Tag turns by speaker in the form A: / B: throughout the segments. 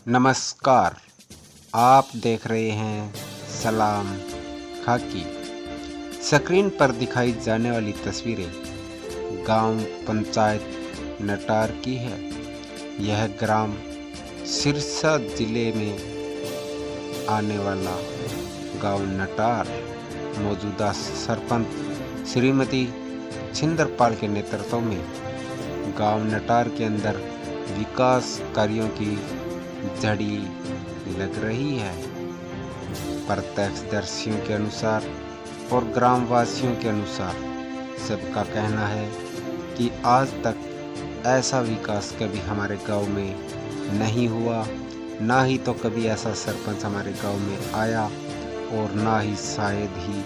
A: नमस्कार, आप देख रहे हैं सलाम खाकी। स्क्रीन पर दिखाई जाने वाली तस्वीरें गांव पंचायत नटार की है। यह ग्राम सिरसा जिले में आने वाला गांव नटार मौजूदा सरपंच श्रीमती छिंदरपाल के नेतृत्व में गांव नटार के अंदर विकास कार्यों की झड़ी लग रही है। प्रत्यक्षदर्शियों के अनुसार और ग्रामवासियों के अनुसार सबका कहना है कि आज तक ऐसा विकास कभी हमारे गांव में नहीं हुआ, ना ही तो कभी ऐसा सरपंच हमारे गांव में आया और ना ही शायद ही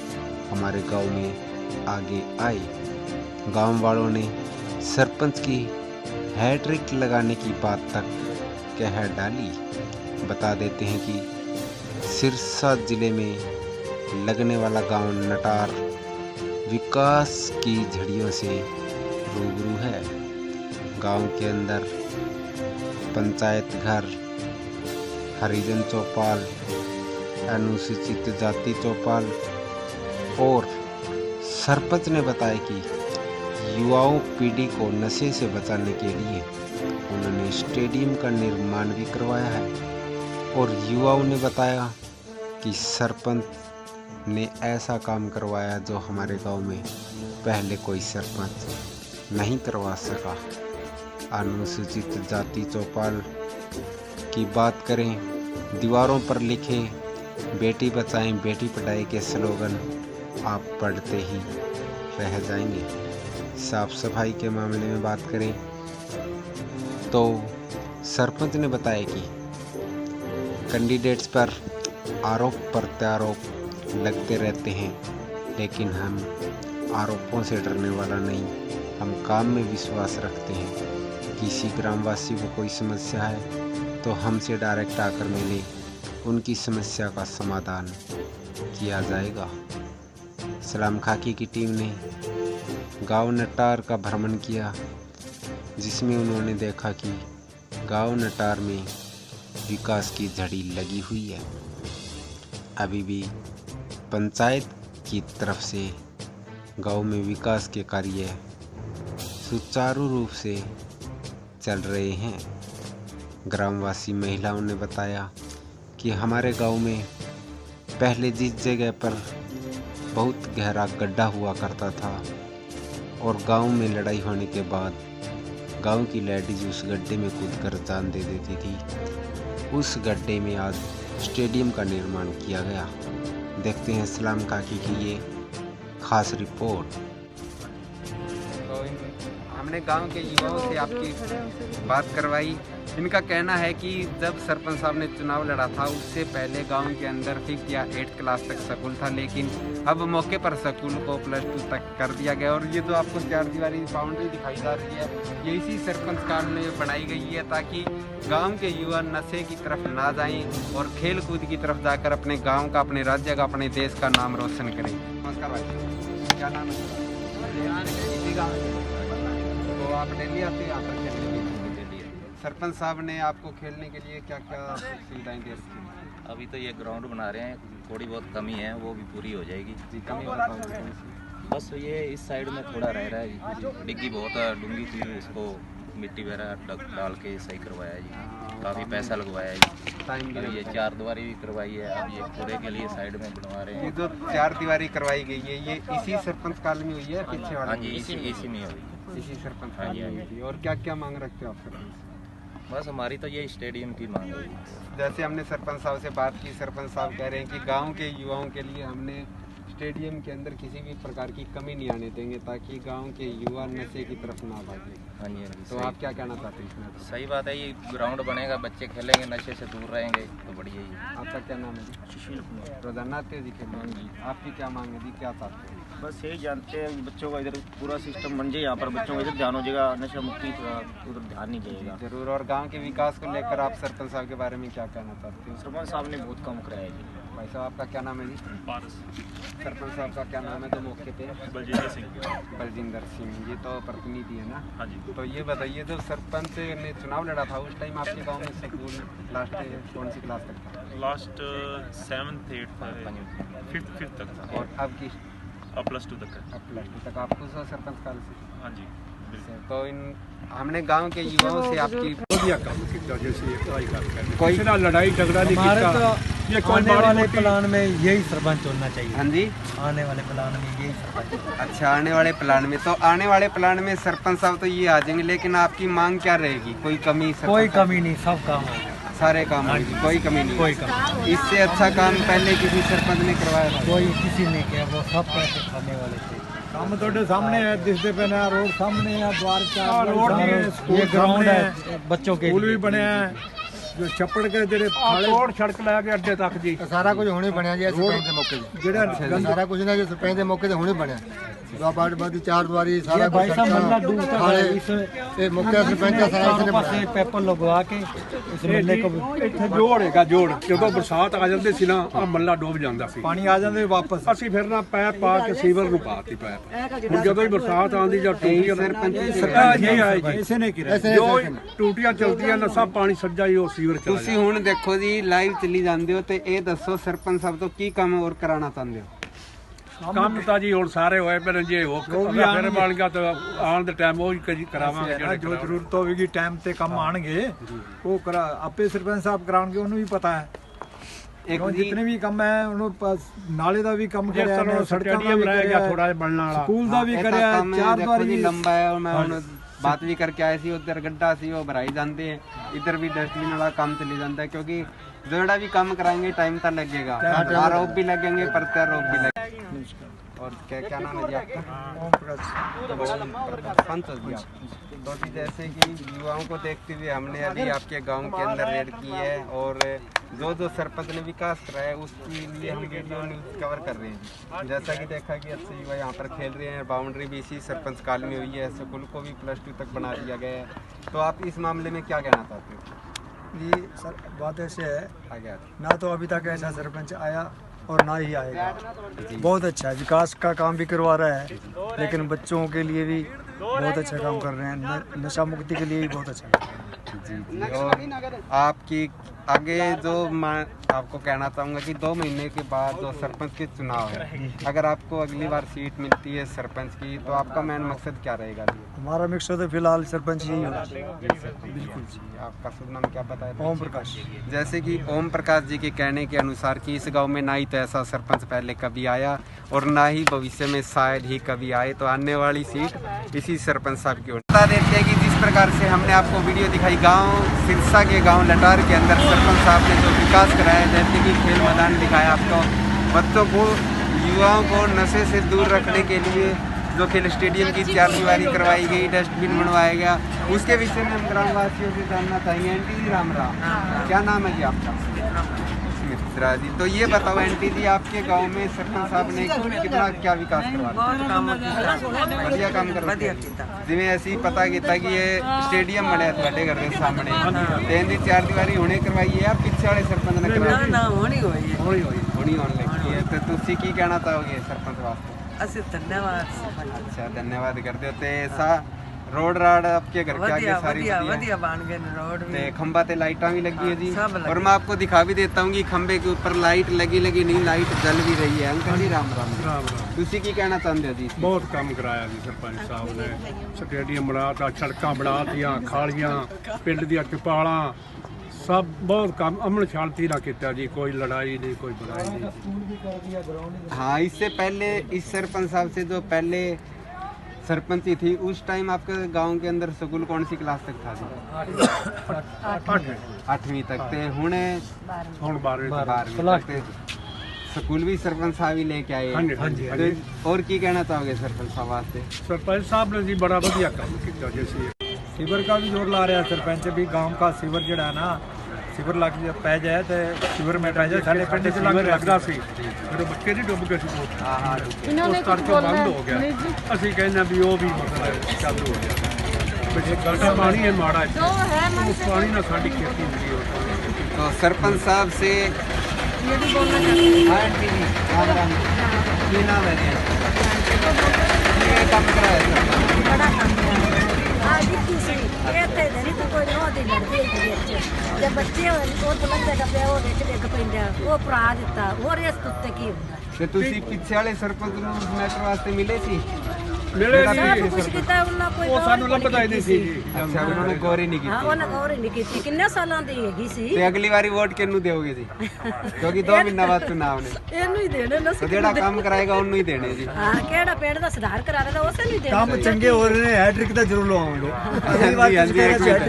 A: हमारे गांव में आगे आए। गांव वालों ने सरपंच की हैट्रिक लगाने की बात तक कह डाली। बता देते हैं कि सिरसा जिले में लगने वाला गांव नटार विकास की झड़ियों से रूबरू है। गांव के अंदर पंचायत घर, हरिजन चौपाल, अनुसूचित जाति चौपाल और सरपंच ने बताया कि युवाओं पीढ़ी को नशे से बचाने के लिए उन्होंने स्टेडियम का निर्माण भी करवाया है। और युवाओं ने बताया कि सरपंच ने ऐसा काम करवाया जो हमारे गांव में पहले कोई सरपंच नहीं करवा सका। अनुसूचित जाति चौपाल की बात करें, दीवारों पर लिखे बेटी बचाएं बेटी पढ़ाई के स्लोगन आप पढ़ते ही रह जाएंगे। साफ सफाई के मामले में बात करें तो सरपंच ने बताया कि कैंडिडेट्स पर आरोप प्रत्यारोप लगते रहते हैं, लेकिन हम आरोपों से डरने वाला नहीं, हम काम में विश्वास रखते हैं। किसी ग्रामवासी को कोई समस्या है तो हमसे डायरेक्ट आकर मिले, उनकी समस्या का समाधान किया जाएगा। सलाम खाकी की टीम ने गांव नटार का भ्रमण किया, जिसमें उन्होंने देखा कि गांव नटार में विकास की झड़ी लगी हुई है। अभी भी पंचायत की तरफ से गांव में विकास के कार्य सुचारू रूप से चल रहे हैं। ग्रामवासी महिलाओं ने बताया कि हमारे गांव में पहले जिस जगह पर बहुत गहरा गड्ढा हुआ करता था और गांव में लड़ाई होने के बाद गांव की लेडीज उस गड्ढे में कूदकर जान दे देती थी। उस गड्ढे में आज स्टेडियम का निर्माण किया गया। देखते हैं सलाम काकी की ये खास रिपोर्ट। तो हमने गांव के युवाओं से आपकी बात करवाई। इनका कहना है कि जब सरपंच साहब ने चुनाव लड़ा था उससे पहले गांव के अंदर 5th या 8th क्लास तक स्कूल था, लेकिन अब मौके पर स्कूल को +2 तक कर दिया गया। और ये जो आपको 4 दीवारी बाउंड्री दिखाई जा रही है, ये इसी सरपंच काल में बनाई गई है ताकि गांव के युवा नशे की तरफ ना जाएं और खेल कूद की तरफ जाकर अपने गांव का, अपने राज्य का, अपने देश का नाम रोशन करें। नमस्कार भाई, क्या नाम है? तो आप डेली आते हैं यहाँ पर खेलने के लिए? सरपंच साहब ने आपको खेलने के लिए क्या क्या सुविधाएं दे रखी हैं?
B: अभी तो ये ग्राउंड बना रहे हैं, थोड़ी बहुत कमी है, वो भी पूरी हो जाएगी।
A: जी, कमी
B: बस ये इस साइड में थोड़ा रह रहा है, डिग्गी बहुत डूंगी थी, इसको मिट्टी वगैरह डाल के सही करवाया जी। काफ़ी पैसा लगवाया है जी। अभी ये 4 दीवारी भी करवाई है, अब ये पूरे के लिए साइड में बनवा रहे हैं।
A: ये जो 4 दीवारी करवाई गई है, ये इसी सरपंच काल में हुई है? पीछे वाला?
B: हाँ जी, इसी में हुई।
A: इसी सरपंच काल में हुई थी। और क्या क्या मांग रखते हो आप सरपंच?
B: बस हमारी तो ये स्टेडियम की मांग है।
A: जैसे हमने सरपंच साहब से बात की, सरपंच साहब कह रहे हैं कि गांव के युवाओं के लिए हमने स्टेडियम के अंदर किसी भी प्रकार की कमी नहीं आने देंगे ताकि गांव के युवा नशे की तरफ ना भागे।
B: हाँ जी, हाँ जी,
A: तो
B: सही।
A: आप क्या कहना चाहते हैं इसमें?
B: सही बात है, ये ग्राउंड बनेगा, बच्चे खेलेंगे, नशे से दूर रहेंगे तो बढ़िया ही है।
A: आपका क्या नाम है जी?
C: सुशील कुमार।
A: रोजाना आते हो जी खेलने?
C: जी।
A: आपकी क्या मांग है जी, क्या चाहते हैं?
C: बस यही जानते हैं बच्चों का इधर पूरा सिस्टम बन जाए, यहाँ पर बच्चों का इधर ध्यान हो जाएगा, नशा मुक्ति का उधर ध्यान नहीं जाएगा।
A: जरूर। और गांव के विकास को लेकर आप सरपंच साहब के बारे में क्या कहना चाहते हो?
C: सरपंच साहब ने बहुत काम कराया है जी।
A: भाई साहब आपका क्या नाम है जी?
D: पारस
A: सरपंच साहब का क्या नाम है तो मौके पे?
D: बलजिंदर सिंह।
A: बलजिंदर सिंह, ये तो प्रतिनिधि है ना?
D: हाँ जी।
A: तो ये बताइए, जब सरपंच ने चुनाव लड़ा था उस टाइम आपके गांव में स्कूल लास्ट कौन सी क्लास तक था?
D: लास्ट 7th 8th 5th तक था
A: और अब की
D: अब +2 तक है।
A: अब प्लस टू तक आपको सरपंच काल से?
D: हाँ जी, बिल्कुल।
A: तो इन हमने गांव के युवाओं से आपकी
E: ਵਧੀਆ ਕੰਮ ਕੀਤਾ जैसे ये पढ़ाई करके
A: कोई-
E: किसी ਨਾਲ लड़ाई झगड़ा नहीं
F: हमारे
E: किया।
F: तो
E: ये कोई
F: आने
E: माड़ी
F: वाले
E: मोटी
F: प्लान में यही सरपंच होना चाहिए।
A: हाँ जी।
F: आने वाले प्लान में यही सरपंच।
A: अच्छा, आने वाले प्लान में तो आने वाले प्लान में सरपंच साहब तो ये आ जाएंगे, लेकिन आपकी मांग क्या रहेगी? कोई कमी? सरपंच
F: कोई
A: साहब?
F: कमी नहीं, सब काम होगा।
A: सारे काम होंगे, कोई कमी नहीं।
F: कोई कमी
A: इससे अच्छा काम पहले किसी सरपंच ने करवाया था?
F: कोई किसी ने किया, वो सब पैसे खाने वाले थे।
E: ਕੰਮ ਤੁਹਾਡੇ ਸਾਹਮਣੇ ਹੈ, ਦਿਸਦੇ ਪਏ ਨੇ, ਰੋਡ ਸਾਹਮਣੇ ਹੈ, द्वार
F: सारे-
E: रोड नहीं है,
F: ये
E: स्कूल
F: ग्राउंड
E: सामने
F: है बच्चों के
E: ਸਕੂਲ ਵੀ
F: लिए।
E: ਬਣਿਆ ਹੈ, ਜੋ ਛੱਪੜ ਕੇ ਜਿਹੜੇ ਤੋੜ ਸੜਕ ਲੈ ਕੇ ਅੱਡੇ ਤੱਕ ਜੀ,
G: ਸਾਰਾ ਕੁਝ ਹੁਣੇ ਬਣਿਆ ਜੀ ਸਰਪੰਚ ਦੇ ਮੌਕੇ ਤੇ।
E: ਜਿਹੜਾ
G: ਸਾਰਾ ਕੁਝ ਨਾ ਜੀ ਸਰਪੰਚ ਦੇ ਮੌਕੇ ਤੇ ਹੁਣੇ ਬਣਿਆ। ਦੁਆਬਾੜ ਬਾਦੀ ਚਾਰ ਦੁਆਰੀ
F: ये
G: ਸਾਰਾ
F: भाई
G: ਕੁਝ
F: साहब मल्ला दूर तक है।
G: ਖਾਲੇ
F: इस
G: ਇਹ ਮੁੱਖ ਸਰਪੰਚ ਦਾ ਸਾਰਾ ਇਸਨੇ
F: चारों पासे
G: ਬਣਾਇਆ।
F: पेपर लगवा के इस मल्ले को
E: ਇੱਥੇ ਜੋੜ ਹੈਗਾ, ਜੋੜ ਜਦੋਂ ਬਰਸਾਤ ਆ ਜਾਂਦੀ ਸੀ ਨਾ ਆ ਮੱਲਾ ਡੁੱਬ ਜਾਂਦਾ ਸੀ,
F: पानी आ जाते वापस।
E: ਅਸੀਂ ਫਿਰ ਨਾ ਪੈਪ ਪਾ ਕੇ ਸੀਵਰ ਨੂੰ ਪਾਤੀ ਪੈਪ। ਹੁਣ ਜਦੋਂ ਹੀ ਬਰਸਾਤ ਆਉਂਦੀ ਜਾਂ ਟੂਟੀਆਂ
A: सरपंच जी
E: ਸਰਕਾਰ ਨਹੀਂ ਆਈ ਜੀ,
F: इसे नहीं किया।
G: ਐਸੇ
E: ਜੋ ਟੂਟੀਆਂ ਚਲਦੀਆਂ ਨਾ ਸਭ ਪਾਣੀ ਸੱਜਾ ਹੀ ਉਹ ਸੀਵਰ ਚਲਾ
A: ਤੁਸੀਂ ਹੁਣ ਦੇਖੋ ਜੀ, ਲਾਈਵ ਚੱਲੀ ਜਾਂਦੇ ਹੋ ਤੇ ਇਹ ਦੱਸੋ ਸਰਪੰਚ ਸਾਹਿਬ ਤੋਂ ਕੀ ਕੰਮ ਹੋਰ ਕਰਾਉਣਾ ਚਾਹੁੰਦੇ ਹੋ?
E: ਕੰਮ ਤਾਂ ਜੀ ਹੁਣ ਸਾਰੇ ਹੋਏ ਪਰ ਜੇ ਉਹ ਫਿਰ ਬਣ ਗਿਆ ਤਾਂ ਆਉਣ ਦੇ ਟਾਈਮ ਉਹ ਹੀ ਕਰਾਵਾਂਗੇ ਜਿਹੜੇ
F: जो जरूरत होगी टाइम ਤੇ ਕੰਮ ਆਣਗੇ ਉਹ ਕਰਾ ਆਪੇ ਸਰਪੰਚ ਸਾਹਿਬ ਕਰਾਉਣਗੇ, ਉਹਨੂੰ ਵੀ ਪਤਾ ਹੈ।
A: ਇੱਕ
F: ਉਹ
A: ਜੀ
F: ਜਿੰਨੇ ਵੀ ਕੰਮ ਹੈ ਉਹਨੂੰ ਨਾਲੇ ਦਾ ਵੀ ਕੰਮ
E: ਜੇ
F: ਕਰਿਆ
E: ਚਲੋ
F: ਨੇ, ਸੜਕਾਂ ਦਾ
E: ਸਟੇਡੀਅਮ
F: ਵੀ
E: ਰਹਿ ਗਿਆ
F: ਕਰਿਆ,
E: ਥੋੜਾ ਜਿਹਾ ਬਣਨ ਵਾਲਾ,
F: ਸਕੂਲ ਦਾ ਵੀ
A: ਇਹ ਤਾਂ
F: ਕਰਿਆ,
A: ਕੰਮ
F: ਚਾਰ
A: ਦੇਖੋ
F: ਦੁਆਰੀ
A: ਜੀ
F: ਵੀ
A: ਲੰਬਾ ਹੈ। और मैं ਹੁਣ बात भी करके आए सी, उधर गड्ढा सी वो भराई जाते हैं, इधर भी डस्टबिन वाला काम चली जाता है, क्योंकि जोड़ा भी काम कराएंगे टाइम तो लगेगा, आरोप भी लगेंगे, प्रत्यारोप भी लगेंगे। और क्या नाम है जी आपका? पंच जी आप। तो जी जैसे कि युवाओं को देखते हुए हमने अभी आपके गांव के अंदर रेड की है और जो सरपंच ने विकास कराया है उसके लिए हम वीडियो न्यूज़ कवर कर रहे हैं जी। जैसा कि देखा कि अच्छे युवा यहाँ पर खेल रहे हैं, बाउंड्री भी इसी सरपंच काल में हुई है, स्कूल को भी +2 तक बना दिया गया है। तो आप इस मामले में क्या कहना चाहते हो?
F: जी सर, बात ऐसे है,
A: आगे
F: ना तो अभी तक ऐसा सरपंच आया और ना ही आएगा। बहुत अच्छा है, विकास का काम भी करवा रहा है, लेकिन बच्चों के लिए भी बहुत अच्छा काम कर रहे हैं, नशा मुक्ति के लिए भी बहुत अच्छा काम कर रहे हैं।
A: जी। और आपकी आगे जो मैं आपको कहना चाहूँगा कि 2 महीने के बाद जो सरपंच के चुनाव है, अगर आपको अगली बार सीट मिलती है सरपंच की तो आपका मेन मकसद क्या रहेगा जी?
F: हमारा मकसद है फिलहाल सरपंच यही होना चाहिए।
A: बिल्कुल जी। आपका शुभ नाम क्या बताया?
F: ओम प्रकाश।
A: जैसे कि ओम प्रकाश जी के कहने के अनुसार कि इस गांव में ना ही तो ऐसा सरपंच पहले कभी आया और ना ही भविष्य में शायद ही कभी आए, तो आने वाली सीट इसी सरपंच साहब की होगी। बता देते हैं कि जिस प्रकार से हमने आपको वीडियो दिखाई गांव सिरसा के गांव लटार के अंदर सरपंच साहब ने जो विकास कराया, जैसे कि खेल मैदान दिखाया आपको, बच्चों को युवाओं को नशे से दूर रखने के लिए जो खेल स्टेडियम की 4 दीवारी करवाई गई, डस्टबिन बनवाया गया, उसके विषय में हम ग्रामवासियों से जानना चाहेंगे। एंटी जी राम राम, क्या नाम है जी आपका? मित्रा जी। तो ये बताओ एंटी जी, आपके गांव में सरपंच साहब ने कितना क्या विकास करवाया? बढ़िया काम कर जिमें ऐसी पता किया कि ये स्टेडियम बने ਤੁਹਾਡੇ घर के सामने, तेन दी 4 दीवारी हुणे करवाई है या पिछले वाले सरपंच ने करवाई?
H: ਨਾ ਹੋਣੀ ਹੋਈ ਹੈ
A: होनी होने लगी है। तो तुसी की कहना चाहोगे सरपंच वास्ते?
H: ਅਸੀਂ ਧੰਨਵਾਦ ਸਰਪੰਚ
A: अच्छा, धन्यवाद करते हो। ते सा रोड राड आपके घर के आगे
H: ਵਧੀਆ
A: सारी
H: ਵਧੀਆ
A: बढ़िया?
H: ਵਧੀਆ ਬਣ ਗਏ ਨੇ ਰੋਡ
A: ते
H: ਵੀ
A: खंबा ते लाइटा भी लगी है जी,
H: सब लगी।
A: और मैं आपको दिखा भी देता हूँ कि खंबे के ऊपर लाइट लगी नहीं, लाइट जल भी रही है। अंकल जी राम राम जी।
E: ਰਾਮ ਰਾਮ।
A: तुसी की कहना चाहते हो जी?
E: ਬਹੁਤ ਕੰਮ ਕਰਾਇਆ ਜੀ ਸਰਪੰਚ ਸਾਹਿਬ ਨੇ, ਸਟੇਡੀਅਮ ਬਣਾਤਾ, ਸੜਕਾਂ ਬਣਾਤੀਆਂ, ਖਾਲੀਆਂ, ਪਿੰਡ ਦੀਆਂ ਟਿਪਾਲਾਂ, ਸਭ ਬਹੁਤ ਕੰਮ ਅਮਨ ਸ਼ਾਂਤੀ ਨਾਲ ਕੀਤਾ ਜੀ, ਕੋਈ ਲੜਾਈ ਨਹੀਂ, ਕੋਈ ਬੁਰਾਈ नहीं।
A: हाँ, इससे पहले इस सरपंच साहब से जो पहले सरपंच ही थी, उस टाइम आपके गांव के अंदर स्कूल कौन सी क्लास तक था जी? 8वीं तक थे। हुणे
E: ਹੁਣ 12वीं
A: 12वीं तक थे। स्कूल भी सरपंच साहब ही लेके आए।
E: हाँ जी, हाँ जी, हाँ जी।
A: तो और की कहना चाहोगे सरपंच साहब वास्ते?
E: सरपंच साहब ने जी बड़ा बढ़िया काम किया। जैसे
F: सीवर का भी जोर ला रहा है सरपंच भी, गांव का सीवर जड़ा है ना, सीवर लग पै जाए तो सीवर में पै जाए सारे पिंड च लग
E: लगदा सी मेरे बच्चे नहीं डुੱਬ गए सी बहुत।
A: हाँ हाँ
E: उस करके बंद हो गया। ਅਸੀਂ ਕਹਿੰਦੇ ਵੀ ਉਹ ਵੀ ਮਤਲਬ ਚਾਲੂ ਹੋ ਗਿਆ। ਵਿੱਚ ਗਲਦਾ ਪਾਣੀ ਹੈ ਮਾੜਾ ਹੈ, ਉਸ ਪਾਣੀ ਨਾਲ ਸਾਡੀ ਖੇਤੀ ਹੁੰਦੀ ਹੈ।
A: तो सरपंच साहब से
H: ये भी बोलना चाहती हूँ।
A: हाँ आंटी जी, राम राम की नाम है जी? ये काम करा है सर?
H: बड़ा काम है। आज इतनी सी ये थे नहीं तो कोई नौ दिन लड़ती है बच्चे जब बच्चे और बुलंद जगह पे वो देख देख पैंदा वो भरा दिता और इस कुत्ते की ਹੁੰਦਾ।
A: ਤੇ ਤੁਸੀਂ ਪਿੱਛੇ ਵਾਲੇ ਸਰਪੰਚ ਨੂੰ ਉਸ ਮੈਟਰ ਵਾਸਤੇ ਮਿਲੇ ਸੀ?
E: ਮਿਲੇ
H: सब
E: ਨਹੀਂ
H: कुछ किया ਉਹਨਾਂ ਕੋਈ
E: ਉਹ ਸਾਨੂੰ ਲੱਭਦਾ ਹੀ ਨਹੀਂ ਸੀ ਜੀ।
A: ਅੱਛਾ ਉਹਨਾਂ ਨੇ ਗੌਰ ਹੀ ਨਹੀਂ
H: ਹਾਂ
A: ਕੀਤੀ।
H: ਉਹਨਾਂ ਗੌਰ ਹੀ ਨਹੀਂ ਕੀਤੀ ਕਿੰਨੇ ਸਾਲਾਂ ਦੀ ਹੈਗੀ ਸੀ
A: ਤੇ ਅਗਲੀ ਵਾਰੀ ਵੋਟ ਕਿਹਨੂੰ ਦਿਓਗੇ ਜੀ? ਕਿਉਂਕਿ 2 ਮਹੀਨਾ ਬਾਅਦ ਚੁਣਾਵ ਨੇ।
H: ਇਹਨੂੰ ਹੀ ਦੇਣੇ ਨਾ
A: ਤੇ ਜਿਹੜਾ ਕੰਮ ਕਰਾਏਗਾ ਉਹਨੂੰ ਹੀ ਦੇਣੇ ਜੀ।
H: ਹਾਂ ਕਿਹੜਾ ਪਿੰਡ ਦਾ ਸੁਧਾਰ ਕਰਾ ਰਿਹਾ ਉਸੇ ਨੂੰ ਹੀ ਦੇਣੇ
F: काम चंगे हो रहे हैं, हैट्रिक तो जरूर लगाओगे। अगली बार
A: हाँ जी,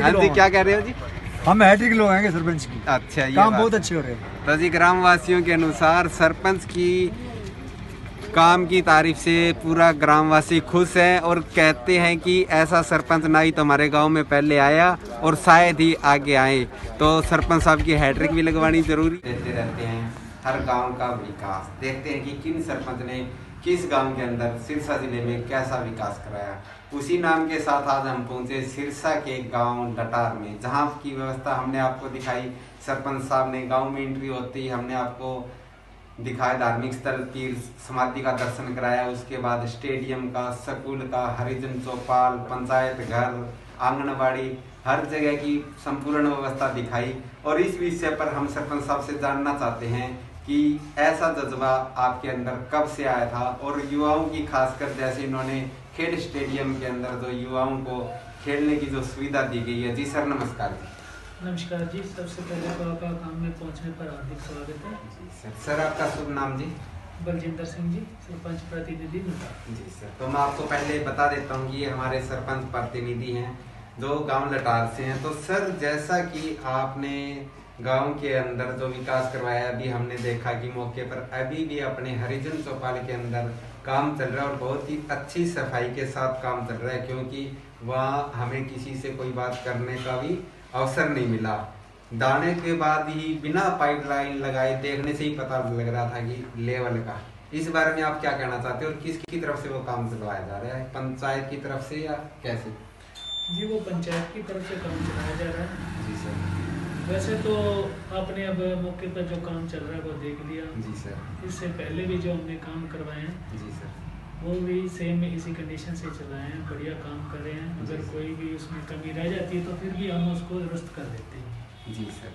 A: हाँ जी, क्या कह रहे हो जी?
F: हम हैट्रिक लगाएंगे सरपंच की।
A: अच्छा ये
F: काम
A: बात।
F: बहुत अच्छे हो रहे हैं।
A: तो जी ग्रामवासियों के अनुसार सरपंच की काम की तारीफ से पूरा ग्रामवासी खुश है और कहते हैं कि ऐसा सरपंच ना ही तो हमारे गांव में पहले आया और शायद ही आगे आए। तो सरपंच साहब की हैट्रिक भी लगवानी जरूरी देते रहते हैं। हर गांव का विकास देखते हैं कि किन सरपंच ने किस गांव के अंदर सिरसा जिले में कैसा विकास कराया। उसी नाम के साथ आज हम पहुंचे सिरसा के गांव लटार में, जहां की व्यवस्था हमने आपको दिखाई। सरपंच साहब ने गांव में एंट्री होते ही हमने आपको दिखाया धार्मिक स्थल तीर्थ समाधि का दर्शन कराया। उसके बाद स्टेडियम का, स्कूल का, हरिजन चौपाल, पंचायत घर, आंगनबाड़ी, हर जगह की संपूर्ण व्यवस्था दिखाई। और इस विषय पर हम सरपंच साहब से जानना चाहते हैं कि ऐसा जज्बा आपके अंदर कब से आया था और युवाओं की खासकर जैसे इन्होंने खेल स्टेडियम के अंदर जो युवाओं को खेलने की जो सुविधा दी गई है। जी सर नमस्कार जी।
I: नमस्कार जी, सबसे पहले तो आपका काम में पहुंचने पर हार्दिक स्वागत है।
A: जी सर आपका शुभ नाम जी?
I: बलजिंदर सिंह जी, सरपंच प्रतिनिधि लटार।
A: जी सर, तो मैं आपको पहले बता देता हूँ कि ये हमारे सरपंच प्रतिनिधि हैं जो गांव लटार से हैं। तो सर जैसा कि आपने गांव के अंदर जो विकास करवाया, अभी हमने देखा कि मौके पर अभी भी अपने हरिजन चौपाल के अंदर काम चल रहा है और बहुत ही अच्छी सफाई के साथ काम चल रहा है, क्योंकि वहाँ हमें किसी से कोई बात करने का भी अवसर नहीं मिला। दाने के बाद ही बिना पाइपलाइन लगाए देखने से ही पता लग रहा था कि लेवल का। इस बारे में आप क्या कहना चाहते हो और किसकी तरफ से वो काम चलवाया जा रहा है, पंचायत की तरफ से या कैसे?
I: जी वो पंचायत की तरफ से काम चलाया जा रहा है।
A: जी सर।
I: वैसे तो आपने अब मौके पर जो काम चल रहा है वो देख लिया।
A: जी सर।
I: इससे पहले भी जो हमने काम करवाए हैं
A: जी सर,
I: वो भी सेम इसी कंडीशन से चलाए हैं, बढ़िया काम कर रहे हैं। अगर कोई भी उसमें कमी रह जाती है तो फिर भी हम उसको दुरुस्त कर देते हैं।
A: जी सर।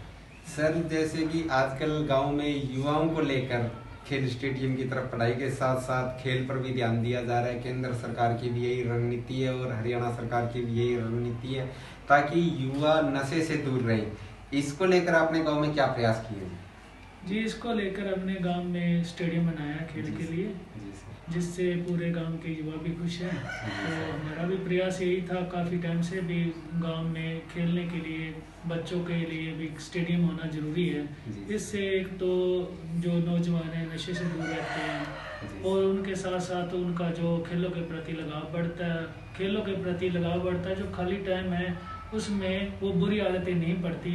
A: सर जैसे कि आजकल गांव में युवाओं को लेकर खेल स्टेडियम की तरफ पढ़ाई के साथ साथ खेल पर भी ध्यान दिया जा रहा है। केंद्र सरकार की भी यही रणनीति है और हरियाणा सरकार की भी यही रणनीति है ताकि युवा नशे से दूर रहे। इसको लेकर आपने गांव में क्या प्रयास किए?
I: जी इसको लेकर हमने गांव में स्टेडियम बनाया खेल के लिए, जिससे पूरे गांव के युवा भी खुश हैं। तो हमारा भी प्रयास यही था काफ़ी टाइम से भी गांव में खेलने के लिए बच्चों के लिए भी स्टेडियम होना जरूरी है। इससे एक तो जो नौजवान हैं नशे से दूर रहते हैं और उनके साथ साथ उनका जो खेलों के प्रति लगाव बढ़ता है। जो खाली टाइम है उसमें वो बुरी आदतें नहीं पड़ती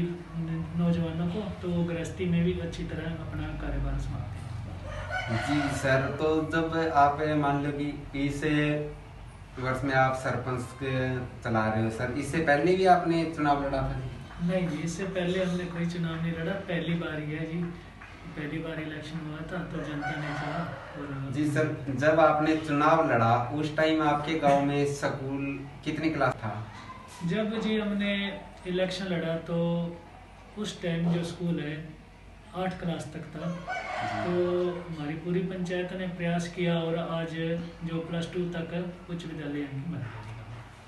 I: नौजवानों को, तो वो गृहस्थी में भी अच्छी तरह अपना कारोबार संभालते हैं।
A: जी सर, तो जब आप मान लो कि इस वर्ष में आप सरपंच चला रहे हो सर, इससे पहले भी आपने चुनाव लड़ा था?
I: नहीं जी, इससे पहले हमने कोई चुनाव नहीं लड़ा, पहली बार ही है जी। पहली बार इलेक्शन हुआ था तो जनता ने चुना। और
A: जी सर, जब आपने चुनाव लड़ा उस टाइम आपके गांव में स्कूल कितनी क्लास था?
I: जब जी हमने इलेक्शन लड़ा तो उस टाइम जो स्कूल है 8 क्लास तक था। तो हमारी पूरी पंचायत ने प्रयास किया और आज जो +2 तक उच्च विद्यालय बना।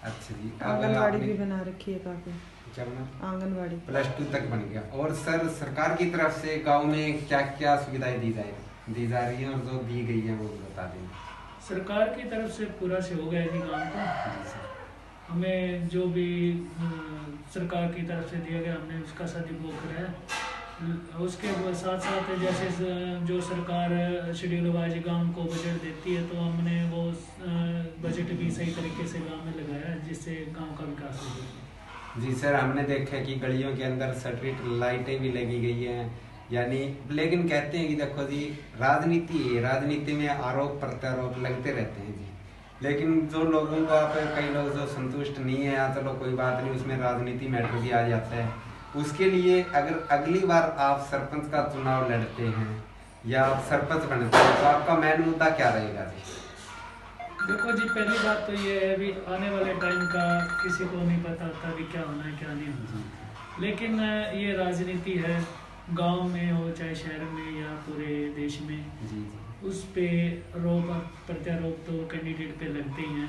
A: अच्छा जी,
J: आंगनबाड़ी भी बना रखी है काफी।
A: क्या बना?
J: आंगनबाड़ी
A: +2 तक बन गया। और सर सरकार की तरफ से गांव में क्या क्या सुविधाएं दी जा रही है और जो दी गई है वो बता दें।
I: सरकार की तरफ से पूरा सहयोग है जी गाँव को। हमें जो भी सरकार की तरफ से दिया गया हमने उसका सदुपयोग करा है। उसके साथ साथ जैसे जो सरकार शेड्यूल वाइज गांव को बजट देती है, तो हमने वो बजट भी सही तरीके से गांव में लगाया जिससे गांव का विकास हो गया।
A: जी सर, हमने देखा कि गलियों के अंदर स्ट्रीट लाइटें भी लगी गई हैं, यानी लेकिन कहते हैं कि देखो जी राजनीति है, राजनीति में आरोप प्रत्यारोप लगते रहते हैं जी, लेकिन जो लोगों को आप कई लोग जो संतुष्ट नहीं है, या चलो कोई बात नहीं, उसमें राजनीति मैटर भी आ जाता है। उसके लिए अगर अगली बार आप सरपंच का चुनाव लड़ते हैं या आप सरपंच बनते हैं तो आपका मेन मुद्दा क्या रहेगा जी?
I: देखो जी, पहली बात तो ये है भी आने वाले टाइम का किसी को नहीं पता होता भी क्या होना है क्या नहीं होना, लेकिन ये राजनीति है, गांव में हो चाहे शहर में या पूरे देश में, उस पे रोप प्रत्यारोप तो कैंडिडेट पे लगते ही हैं।